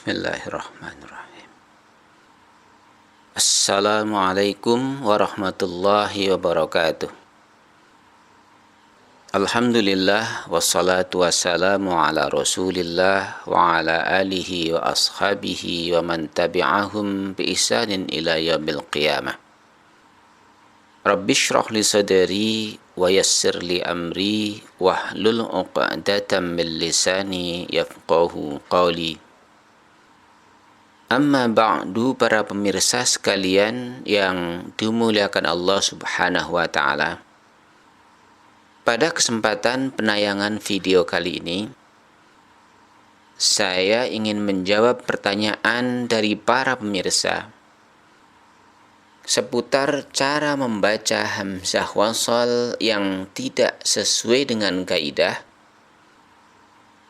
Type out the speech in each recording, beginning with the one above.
Bismillahirrahmanirrahim. Assalamualaikum warahmatullahi wabarakatuh. Alhamdulillah wassalatu wassalamu ala Rasulillah wa ala alihi wa ashabihi wa man tabi'ahum bi ihsanin ila yaumil qiyamah. Rabbi shrah li sadri wa yassir li amri wahlul 'uqdatam min lisani yafqahu qawli. Amma ba'du, para pemirsa sekalian yang dimuliakan Allah Subhanahu wa ta'ala. Pada kesempatan penayangan video kali ini, saya ingin menjawab pertanyaan dari para pemirsa seputar cara membaca hamzah wasal yang tidak sesuai dengan kaidah,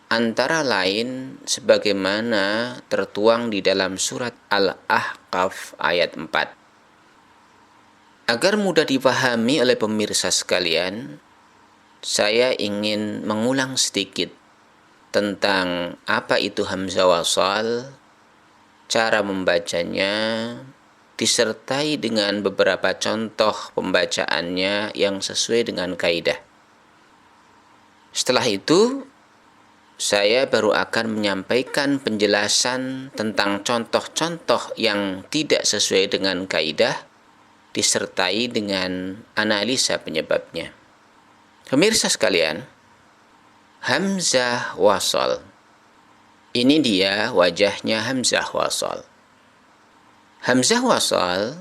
antara lain sebagaimana tertuang di dalam surat Al-Ahqaf ayat 4. Agar mudah dipahami oleh pemirsa sekalian, saya ingin mengulang sedikit tentang apa itu hamzah wasal, cara membacanya, disertai dengan beberapa contoh pembacaannya yang sesuai dengan kaidah. Setelah itu, saya baru akan menyampaikan penjelasan tentang contoh-contoh yang tidak sesuai dengan kaidah, disertai dengan analisa penyebabnya. Pemirsa sekalian, hamzah wasal. Ini dia wajahnya hamzah wasal. Hamzah wasal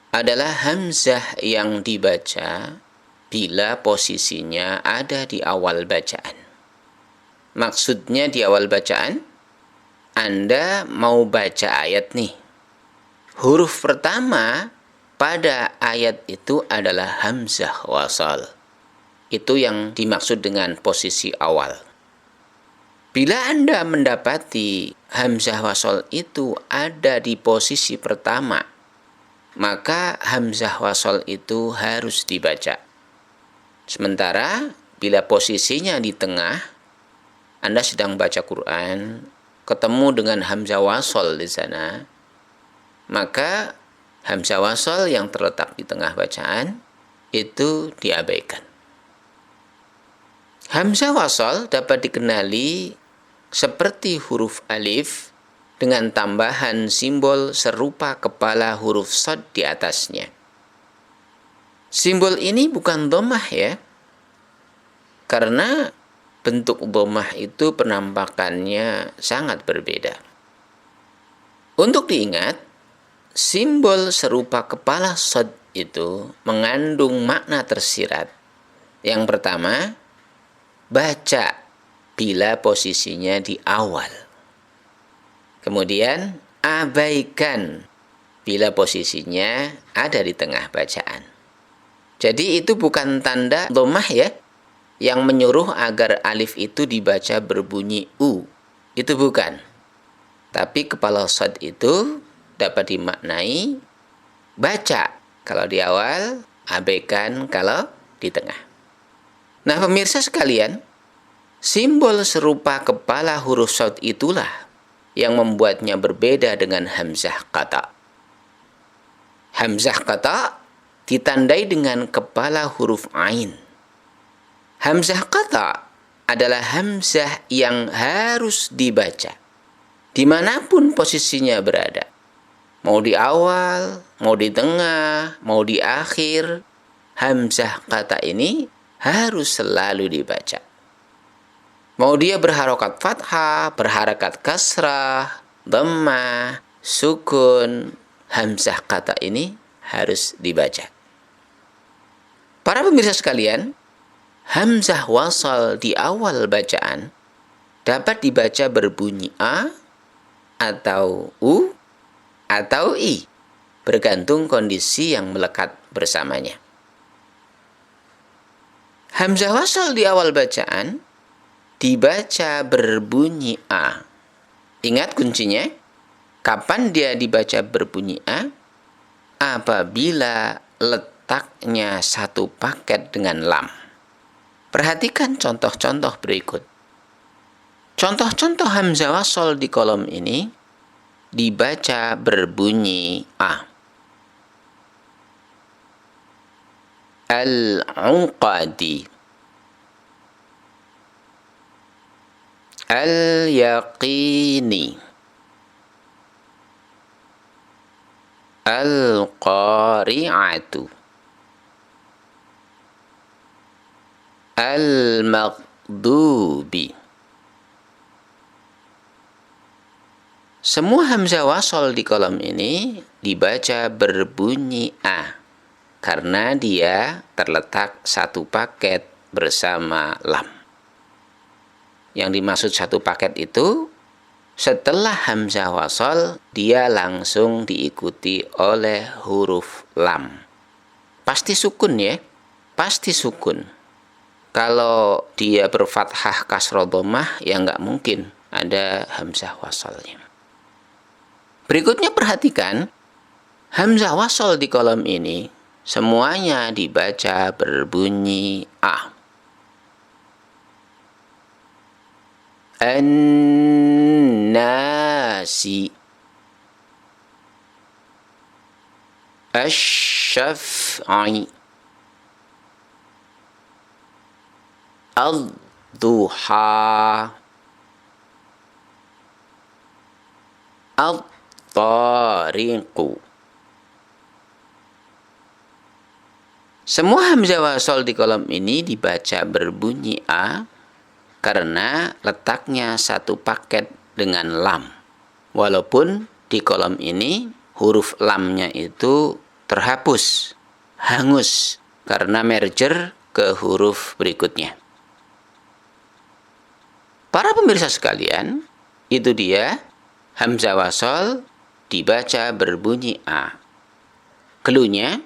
adalah hamzah yang dibaca bila posisinya ada di awal bacaan. Maksudnya di awal bacaan, Anda mau baca ayat nih. Huruf pertama pada ayat itu adalah hamzah wasal. Itu yang dimaksud dengan posisi awal. Bila Anda mendapati hamzah wasal itu ada di posisi pertama, maka hamzah wasal itu harus dibaca. Sementara bila posisinya di tengah, Anda sedang baca Quran, ketemu dengan hamzah wasal di sana, maka hamzah wasal yang terletak di tengah bacaan itu diabaikan. Hamzah wasal dapat dikenali seperti huruf alif dengan tambahan simbol serupa kepala huruf shad di atasnya. Simbol ini bukan dhammah ya, karena bentuk dhammah itu penampakannya sangat berbeda. Untuk diingat, simbol serupa kepala shad itu mengandung makna tersirat. Yang pertama, baca bila posisinya di awal. Kemudian, abaikan bila posisinya ada di tengah bacaan. Jadi itu bukan tanda dhammah ya, yang menyuruh agar alif itu dibaca berbunyi U. Itu bukan. Tapi kepala shad itu dapat dimaknai baca kalau di awal, abaikan kalau di tengah. Nah, pemirsa sekalian, simbol serupa kepala huruf shad itulah yang membuatnya berbeda dengan hamzah qata. Hamzah qata ditandai dengan kepala huruf ain. Hamzah qata adalah hamzah yang harus dibaca dimanapun posisinya berada. Mau di awal, mau di tengah, mau di akhir, hamzah qata ini harus selalu dibaca. Mau dia berharokat fathah, berharakat kasrah, dhammah, sukun, hamzah qata ini harus dibaca. Para pemirsa sekalian, hamzah wasal di awal bacaan dapat dibaca berbunyi A atau U atau I, bergantung kondisi yang melekat bersamanya. Hamzah wasal di awal bacaan dibaca berbunyi A. Ingat kuncinya, kapan dia dibaca berbunyi A? Apabila letaknya satu paket dengan lam. Perhatikan contoh-contoh berikut. Contoh-contoh hamzah wasol di kolom ini dibaca berbunyi A. Al-Unqadi, Al-Yaqini, Al-Qari'atu, Al-Maghdubi. Semua hamzah wasol di kolom ini dibaca berbunyi A karena dia terletak satu paket bersama lam. Yang dimaksud satu paket itu, setelah hamzah wasol dia langsung diikuti oleh huruf lam. Pasti sukun ya, pasti sukun. Kalau dia berfathah kasroh dhammah ya nggak mungkin ada hamzah wasolnya. Berikutnya perhatikan, hamzah wasol di kolom ini semuanya dibaca berbunyi A. An-nasi, Asy-syaf'i, Ad-duha, At-tariqu. Semua hamzah wasol di kolom ini dibaca berbunyi A karena letaknya satu paket dengan lam. Walaupun di kolom ini huruf lamnya itu terhapus, hangus karena merger ke huruf berikutnya. Para pemirsa sekalian, itu dia hamzah wasol dibaca berbunyi A. Cluenya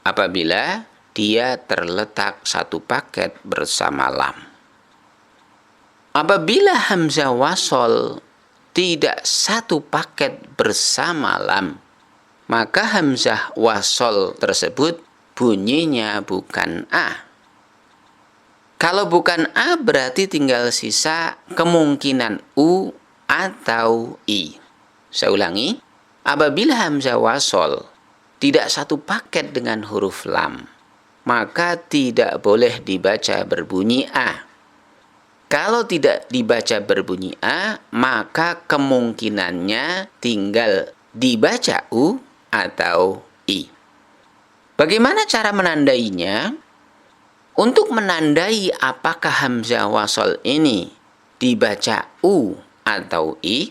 apabila dia terletak satu paket bersama lam. Apabila hamzah wasol tidak satu paket bersama lam, maka hamzah wasol tersebut bunyinya bukan A. Kalau bukan A berarti tinggal sisa kemungkinan U atau I. Saya ulangi, apabila hamzah wasol tidak satu paket dengan huruf lam, maka tidak boleh dibaca berbunyi A. Kalau tidak dibaca berbunyi A, maka kemungkinannya tinggal dibaca U atau I. Bagaimana cara menandainya? Untuk menandai apakah hamzah wasol ini dibaca U atau I,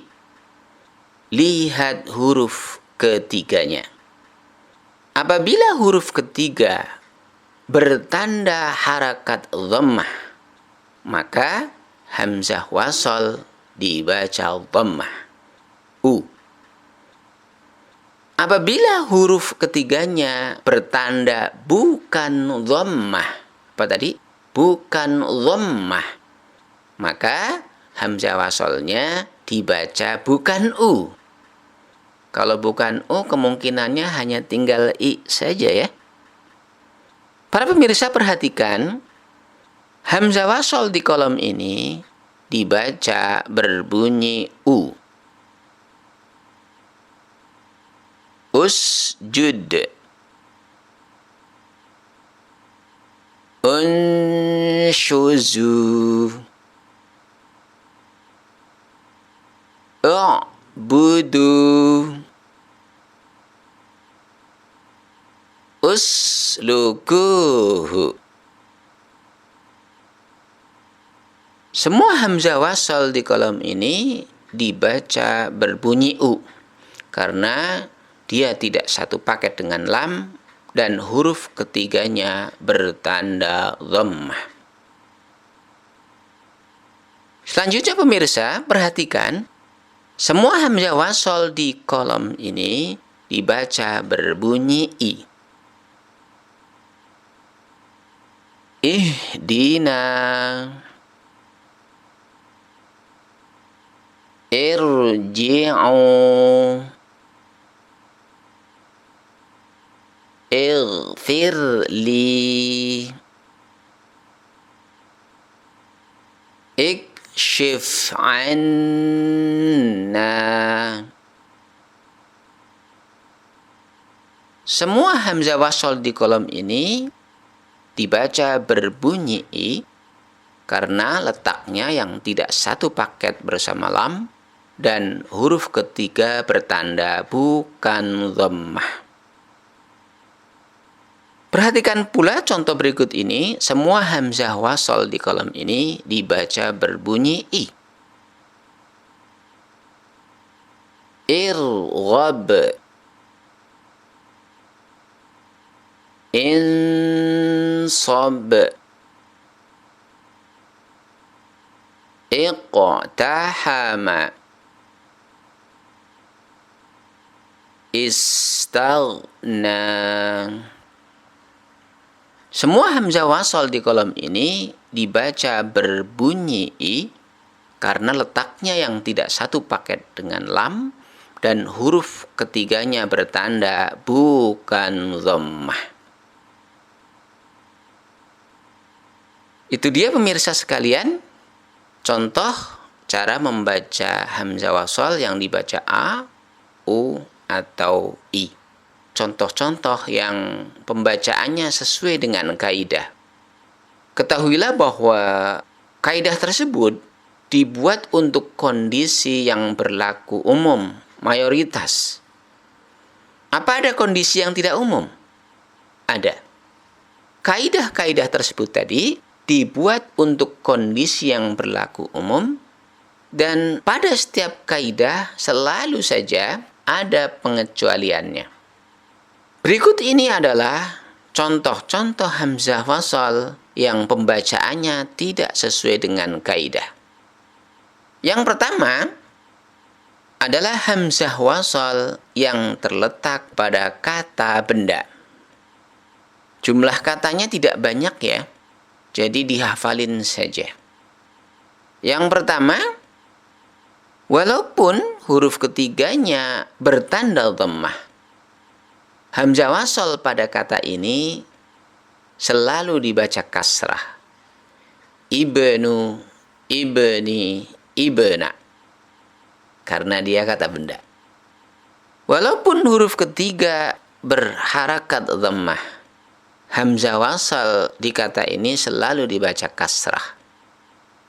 lihat huruf ketiganya. Apabila huruf ketiga bertanda harakat dhammah, maka hamzah wasol dibaca dhammah, U. Apabila huruf ketiganya bertanda bukan dhammah, apa tadi? Bukan dhammah, maka hamzah wasolnya dibaca bukan U. Kalau bukan U, kemungkinannya hanya tinggal I saja ya. Para pemirsa perhatikan, hamzah wasol di kolom ini dibaca berbunyi U. Usjud, unshuzu, u'budu, uslukuhu. Semua hamzah wasol di kolom ini dibaca berbunyi U karena dia tidak satu paket dengan lam dan huruf ketiganya bertanda dhammah. Selanjutnya pemirsa, perhatikan, semua hamzah wasol di kolom ini dibaca berbunyi I. Ihdina, irji'u, ighfirli, kashif anna. Semua hamzah wasol di kolom ini dibaca berbunyi i karena letaknya yang tidak satu paket bersama lam dan huruf ketiga bertanda bukan dhammah. Perhatikan pula contoh berikut ini, semua hamzah wasol di kolom ini dibaca berbunyi i. Irghab, insab, iqtahama, istaghna. Semua hamzah wasol di kolom ini dibaca berbunyi i karena letaknya yang tidak satu paket dengan lam dan huruf ketiganya bertanda bukan dhammah. Itu dia pemirsa sekalian, contoh cara membaca hamzah wasol yang dibaca a, u, atau i. Contoh-contoh yang pembacaannya sesuai dengan kaidah. Ketahuilah bahwa kaidah tersebut dibuat untuk kondisi yang berlaku umum, mayoritas. Apa ada kondisi yang tidak umum? Ada. Kaidah-kaidah tersebut tadi dibuat untuk kondisi yang berlaku umum, dan pada setiap kaidah selalu saja ada pengecualiannya. Berikut ini adalah contoh-contoh hamzah wasol yang pembacaannya tidak sesuai dengan kaidah. Yang pertama adalah hamzah wasol yang terletak pada kata benda. Jumlah katanya tidak banyak ya, jadi dihafalin saja. Yang pertama, walaupun huruf ketiganya bertanda dhammah, hamzah wasol pada kata ini selalu dibaca kasrah. Ibnu, ibni, ibna. Karena dia kata benda. Walaupun huruf ketiga berharakat dhammah, hamzah wasol di kata ini selalu dibaca kasrah.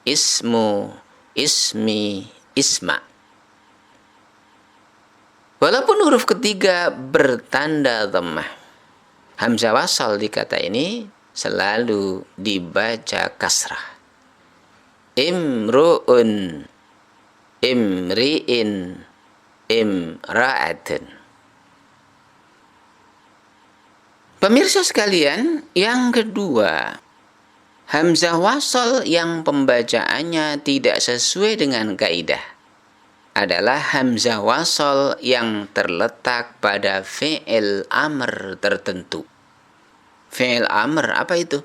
Ismu, ismi, isma. Walaupun huruf ketiga bertanda dhammah, hamzah wasol di kata ini selalu dibaca kasrah. Imru'un, imri'in, imra'atun. Pemirsa sekalian, yang kedua, hamzah wasol yang pembacaannya tidak sesuai dengan kaidah adalah hamzah wasol yang terletak pada fi'il amr tertentu. Fi'il amr apa itu?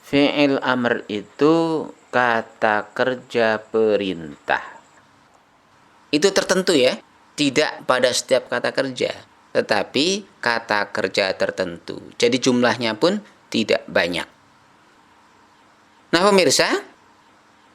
Fi'il amr itu kata kerja perintah. Itu tertentu ya, tidak pada setiap kata kerja, tetapi kata kerja tertentu. Jadi jumlahnya pun tidak banyak. Nah pemirsa,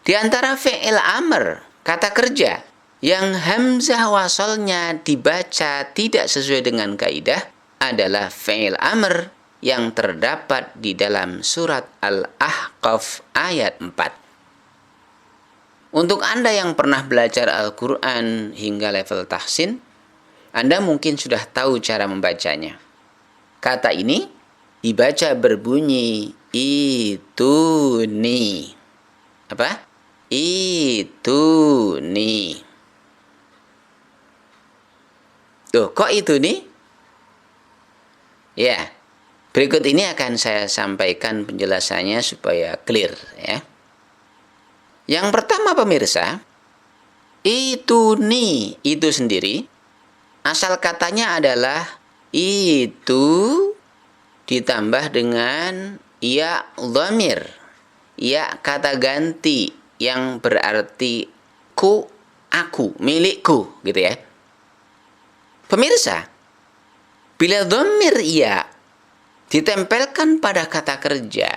di antara fi'il amr, kata kerja yang hamzah wasolnya dibaca tidak sesuai dengan kaidah adalah fi'il amr yang terdapat di dalam surat Al-Ahqaf ayat 4. Untuk Anda yang pernah belajar Al-Quran hingga level tahsin, Anda mungkin sudah tahu cara membacanya. Kata ini dibaca berbunyi ituni. Apa? Itu nih. Tuh, kok itu nih? Ya, berikut ini akan saya sampaikan penjelasannya supaya clear ya. Yang pertama pemirsa, itu nih, itu sendiri, asal katanya adalah itu ditambah dengan ya dhamir, ya kata ganti yang berarti ku, aku, milikku, gitu ya. Pemirsa, bila dhamir ya ditempelkan pada kata kerja,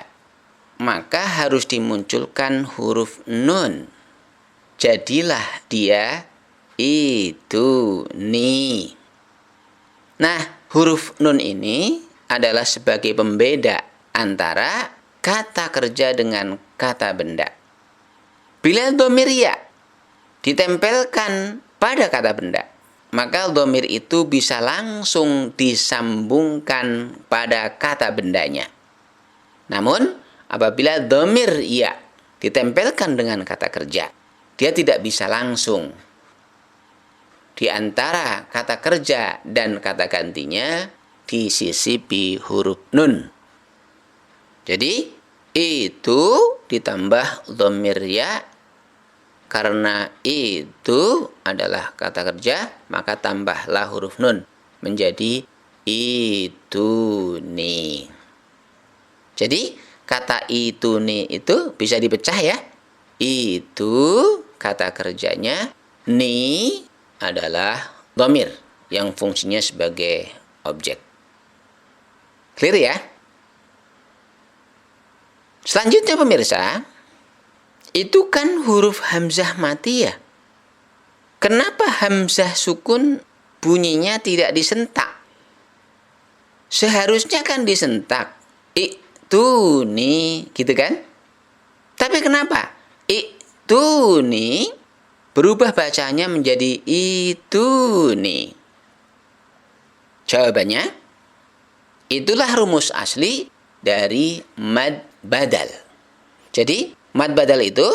maka harus dimunculkan huruf nun. Jadilah dia itu ni. Nah, huruf nun ini adalah sebagai pembeda antara kata kerja dengan kata benda. Bila dhamir ya ditempelkan pada kata benda, maka dhamir itu bisa langsung disambungkan pada kata bendanya. Namun, apabila dhamir ya ditempelkan dengan kata kerja, dia tidak bisa langsung. Di antara kata kerja dan kata gantinya disisipi huruf nun. Jadi, itu ditambah dhamir ya. Karena itu adalah kata kerja, maka tambahlah huruf nun menjadi itu ni. Jadi kata itu ni itu bisa dipecah ya. Itu kata kerjanya, ni adalah dhamir yang fungsinya sebagai objek. Clear ya? Selanjutnya pemirsa, itu kan huruf hamzah mati ya. Kenapa hamzah sukun bunyinya tidak disentak? Seharusnya kan disentak. Itu nih, gitu kan? Tapi kenapa? Itu nih berubah bacanya menjadi itu nih. Jawabannya, itulah rumus asli dari mad badal. Jadi, mad badal itu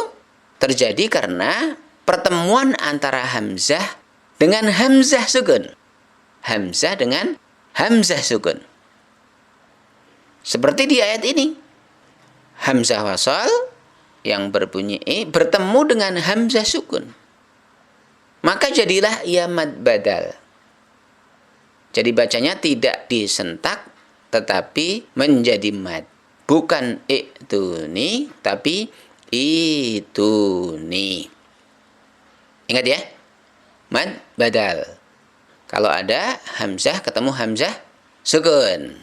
terjadi karena pertemuan antara hamzah dengan hamzah sukun. Hamzah dengan hamzah sukun. Seperti di ayat ini. Hamzah wasal yang berbunyi bertemu dengan hamzah sukun. Maka jadilah ia mad badal. Jadi bacanya tidak disentak tetapi menjadi mad. Bukan itu ni tapi itu ni. Ingat ya, mad badal. Kalau ada hamzah ketemu hamzah sukun,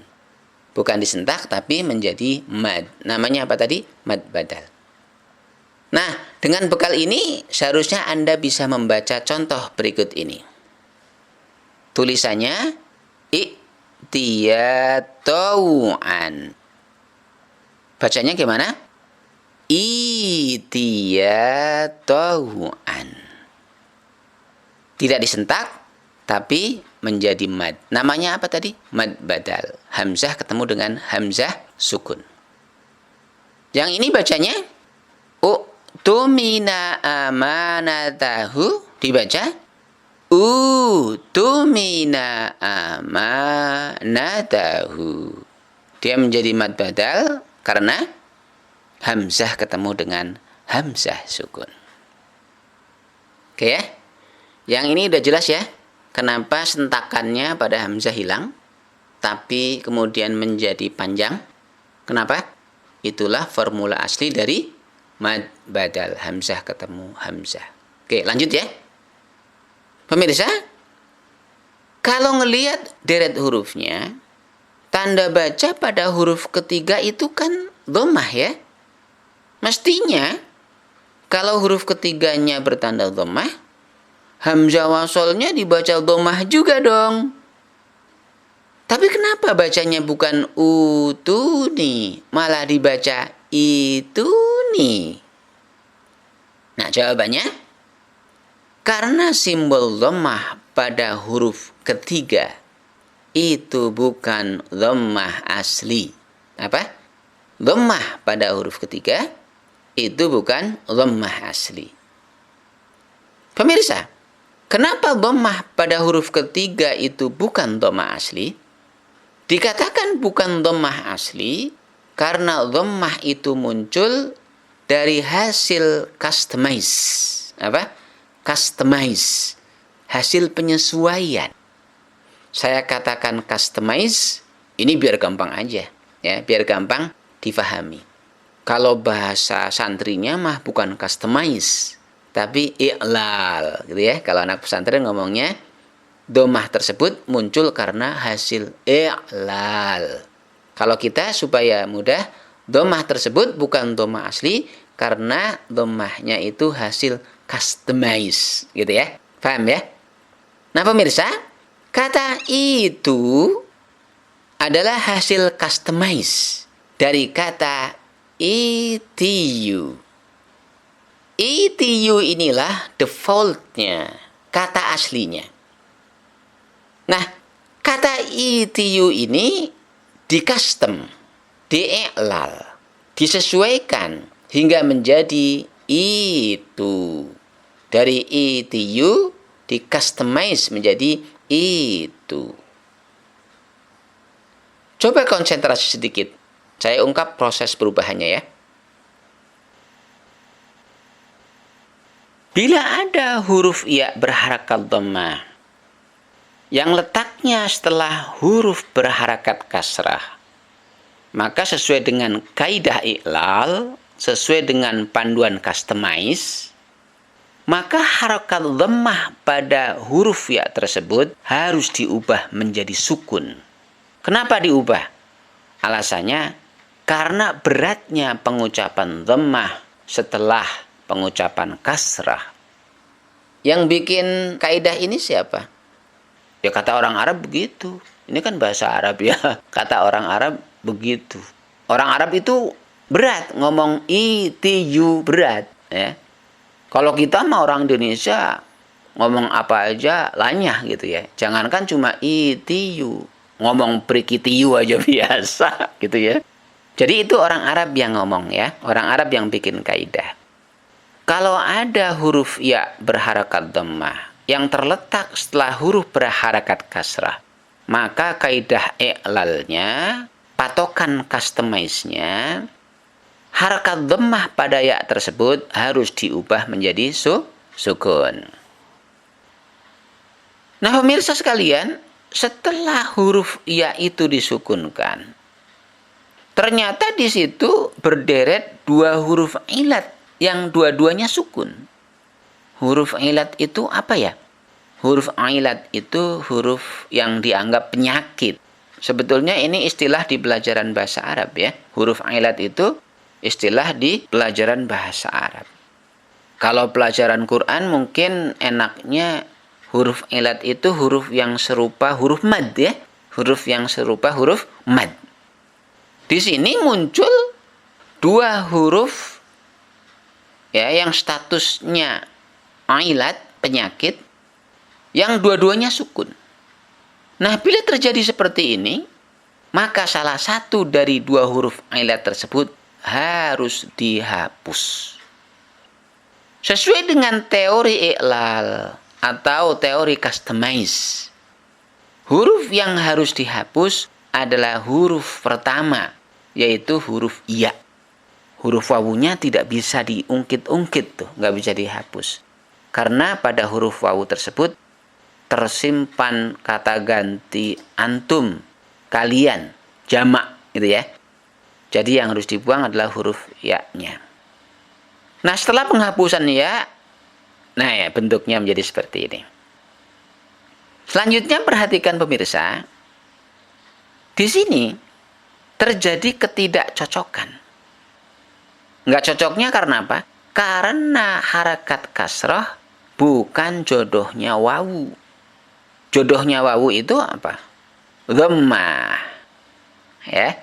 bukan disentak tapi menjadi mad. Namanya apa tadi? Mad badal. Nah, dengan bekal ini seharusnya Anda bisa membaca contoh berikut ini. Tulisannya i'tiyatau'an. Bacanya gimana? I'tiyatau'an. Tidak disentak, tapi menjadi mad. Namanya apa tadi? Mad badal. Hamzah ketemu dengan hamzah sukun. Yang ini bacanya u'tumina amanatahu. Dibaca u'tumina amanatahu. Dia menjadi mad badal karena hamzah ketemu dengan hamzah sukun. Oke ya? Yang ini udah jelas ya, kenapa sentakannya pada hamzah hilang, tapi kemudian menjadi panjang. Kenapa? Itulah formula asli dari mad badal. Hamzah ketemu hamzah. Oke, lanjut ya. Pemirsa, kalau ngelihat deret hurufnya, tanda baca pada huruf ketiga itu kan dhammah ya. Mestinya, kalau huruf ketiganya bertanda dhammah, hamzah wasolnya dibaca dhammah juga dong. Tapi kenapa bacanya bukan utuni, malah dibaca ituni? Nah, jawabannya, karena simbol dhammah pada huruf ketiga itu bukan dhammah asli. Apa? Dhammah pada huruf ketiga itu bukan dhammah asli. Pemirsa, kenapa dhammah pada huruf ketiga itu bukan dhammah asli? Dikatakan bukan dhammah asli karena dhammah itu muncul dari hasil customize. Apa? Customize. Hasil penyesuaian. Saya katakan customize, ini biar gampang aja. Ya, biar gampang difahami. Kalau bahasa santrinya mah bukan customize, tapi i'lal, gitu ya. Kalau anak pesantren ngomongnya, dhammah tersebut muncul karena hasil i'lal. Kalau kita supaya mudah, Dhammah tersebut bukan dhammah asli karena dhammahnya itu hasil customize, gitu ya. Paham ya? Nah, pemirsa, kata itu adalah hasil customize dari kata ETU. ETU inilah defaultnya, kata aslinya. Nah, kata ETU ini di-custom, di-i'lal, disesuaikan hingga menjadi itu. Dari ETU di-customize menjadi itu. Coba konsentrasi sedikit. Saya ungkap proses perubahannya ya. Bila ada huruf ya berharakat dhammah yang letaknya setelah huruf berharakat kasrah, maka sesuai dengan kaidah i'lal, sesuai dengan panduan customize, maka harakat dhammah pada huruf ya tersebut harus diubah menjadi sukun. Kenapa diubah? Alasannya karena beratnya pengucapan dhammah setelah pengucapan kasrah. Yang bikin kaidah ini siapa? Ya kata orang Arab begitu. Ini kan bahasa Arab ya. Kata orang Arab begitu. Orang Arab itu berat ngomong itu berat ya. Kalau kita mah orang Indonesia ngomong apa aja lanyah gitu ya. Jangankan cuma itu, ngomong prikitiu aja biasa gitu ya. Jadi itu orang Arab yang ngomong ya. Orang Arab yang bikin kaidah. Kalau ada huruf ya berharakat dhammah yang terletak setelah huruf berharakat kasrah, maka kaidah i'lalnya, patokan customize-nya, harakat dhammah pada ya tersebut harus diubah menjadi sukun. Nah, pemirsa sekalian, setelah huruf ya itu disukunkan, ternyata di situ berderet dua huruf ilat yang dua-duanya sukun. Huruf ilat itu apa ya? Huruf ilat itu huruf yang dianggap penyakit. Sebetulnya ini istilah di pelajaran bahasa Arab ya. Huruf ilat itu istilah di pelajaran bahasa Arab. Kalau pelajaran Quran mungkin enaknya huruf ilat itu huruf yang serupa huruf mad ya. Huruf yang serupa huruf mad. Di sini muncul dua huruf ya yang statusnya ilat, penyakit, yang dua-duanya sukun. Nah, bila terjadi seperti ini, maka salah satu dari dua huruf ilat tersebut harus dihapus. Sesuai dengan teori i'lal atau teori customize, huruf yang harus dihapus adalah huruf pertama, yaitu huruf ya. Huruf wawunya tidak bisa diungkit-ungkit tuh, nggak bisa dihapus. Karena pada huruf wawu tersebut tersimpan kata ganti antum, kalian, jamak gitu ya. Jadi yang harus dibuang adalah huruf ya-nya. Nah, setelah penghapusan ya, nah ya bentuknya menjadi seperti ini. Selanjutnya perhatikan pemirsa, di sini terjadi ketidakcocokan. Nggak cocoknya karena apa? Karena harakat kasrah bukan jodohnya wawu. Jodohnya wawu itu apa? Dhammah. Ya.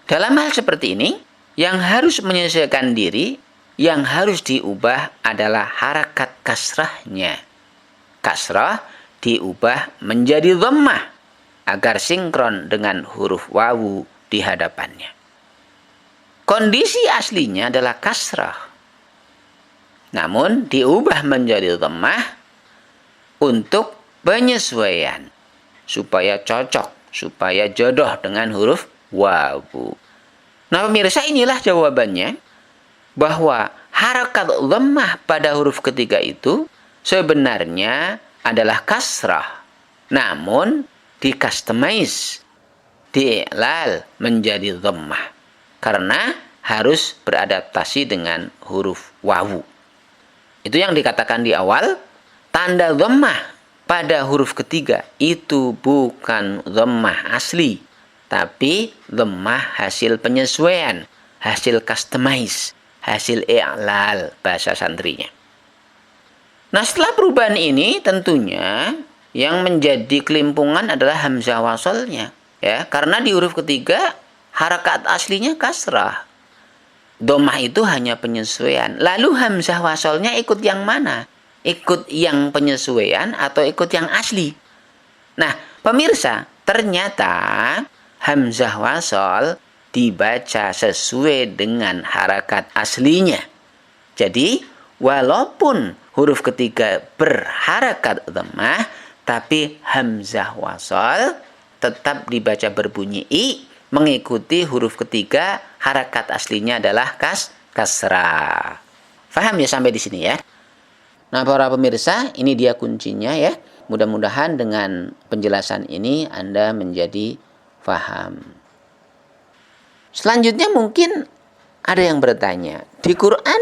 Dalam hal seperti ini, yang harus menyesuaikan diri, yang harus diubah adalah harakat kasrahnya. Kasrah diubah menjadi dhammah agar sinkron dengan huruf wawu di hadapannya. Kondisi aslinya adalah kasrah. Namun diubah menjadi dhammah untuk penyesuaian. Supaya cocok, supaya jodoh dengan huruf wawu. Nah pemirsa, inilah jawabannya. Bahwa harakat dhammah pada huruf ketiga itu sebenarnya adalah kasrah. Namun di-customize, di-i'lal menjadi dhammah. Karena harus beradaptasi dengan huruf wawu. Itu yang dikatakan di awal, tanda dhammah pada huruf ketiga itu bukan dhammah asli, tapi dhammah hasil penyesuaian, hasil customize, hasil i'lal bahasa santrinya. Nah, setelah perubahan ini tentunya yang menjadi kelimpungan adalah hamzah wasalnya, ya, karena di huruf ketiga harakat aslinya kasrah. Dhammah itu hanya penyesuaian. Lalu hamzah wasalnya ikut yang mana? Ikut yang penyesuaian atau ikut yang asli? Nah, pemirsa, ternyata hamzah wasal dibaca sesuai dengan harakat aslinya. Jadi, walaupun huruf ketiga berharakat dhammah, tapi hamzah wasal tetap dibaca berbunyi i, mengikuti huruf ketiga, harakat aslinya adalah kasrah. Faham ya sampai di sini ya? Nah, para pemirsa, ini dia kuncinya ya. Mudah-mudahan dengan penjelasan ini Anda menjadi faham. Selanjutnya mungkin ada yang bertanya, di Quran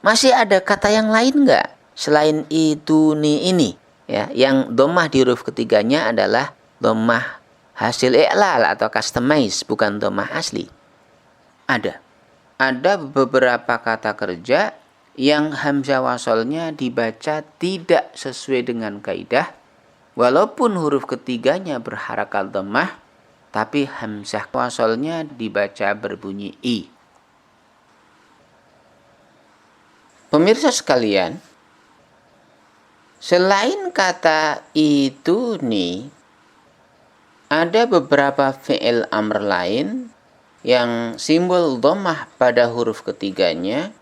masih ada kata yang lain nggak selain itu ini? Ya, yang dhammah di huruf ketiganya adalah dhammah hasil i'lal atau customize, bukan dhammah asli. Ada beberapa kata kerja yang hamzah wasalnya dibaca tidak sesuai dengan kaidah, walaupun huruf ketiganya berharakat dhammah, tapi hamzah wasalnya dibaca berbunyi i. Pemirsa sekalian, selain kata itu nih, ada beberapa fi'il amr lain yang simbol dhammah pada huruf ketiganya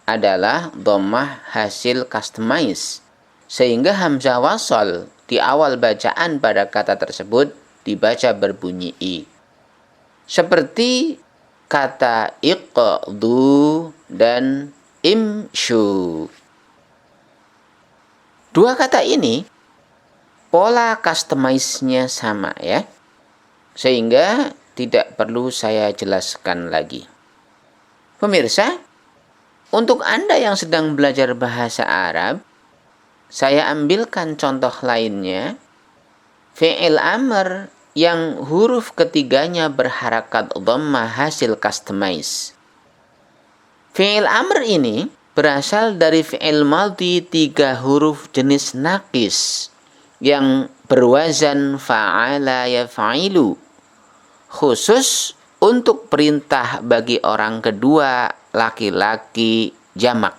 adalah dhammah hasil customize, sehingga hamzah wasal di awal bacaan pada kata tersebut dibaca berbunyi i. Seperti kata iqdu dan imshu. Dua kata ini pola customize-nya sama ya, sehingga tidak perlu saya jelaskan lagi. Pemirsa, untuk Anda yang sedang belajar bahasa Arab, saya ambilkan contoh lainnya. Fi'il amr yang huruf ketiganya berharakat dhammah hasil customize. Fi'il amr ini berasal dari fi'il madhi 3 huruf jenis naqis yang berwazan fa'ala yaf'ilu, khusus untuk perintah bagi orang kedua laki-laki jamak.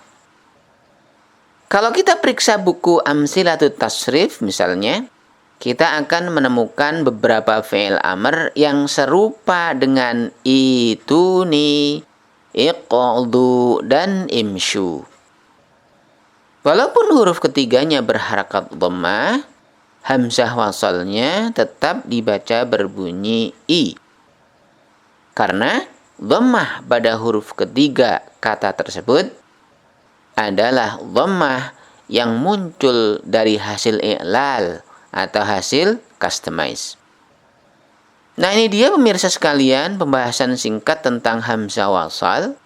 Kalau kita periksa buku Amsilatut Tasrif misalnya, kita akan menemukan beberapa fi'il amr yang serupa dengan ituni, iqdu, dan imshu. Walaupun huruf ketiganya berharakat dhammah, hamzah wasalnya tetap dibaca berbunyi i. Karena dhammah pada huruf ketiga kata tersebut adalah dhammah yang muncul dari hasil i'lal atau hasil customize. Nah, ini dia pemirsa sekalian pembahasan singkat tentang hamzah wasal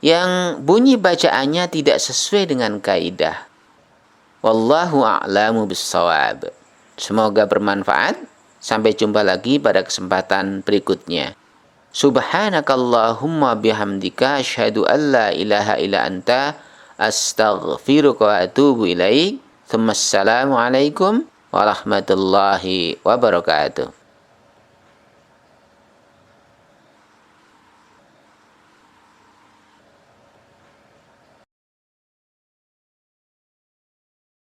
yang bunyi bacaannya tidak sesuai dengan kaidah. Wallahu a'lamu bissawab. Semoga bermanfaat. Sampai jumpa lagi pada kesempatan berikutnya. Subhanakallahumma bihamdika asyhadu an la ilaha illa anta astaghfiruka wa atubu ilaik. Assalamualaikum warahmatullahi wabarakatuh.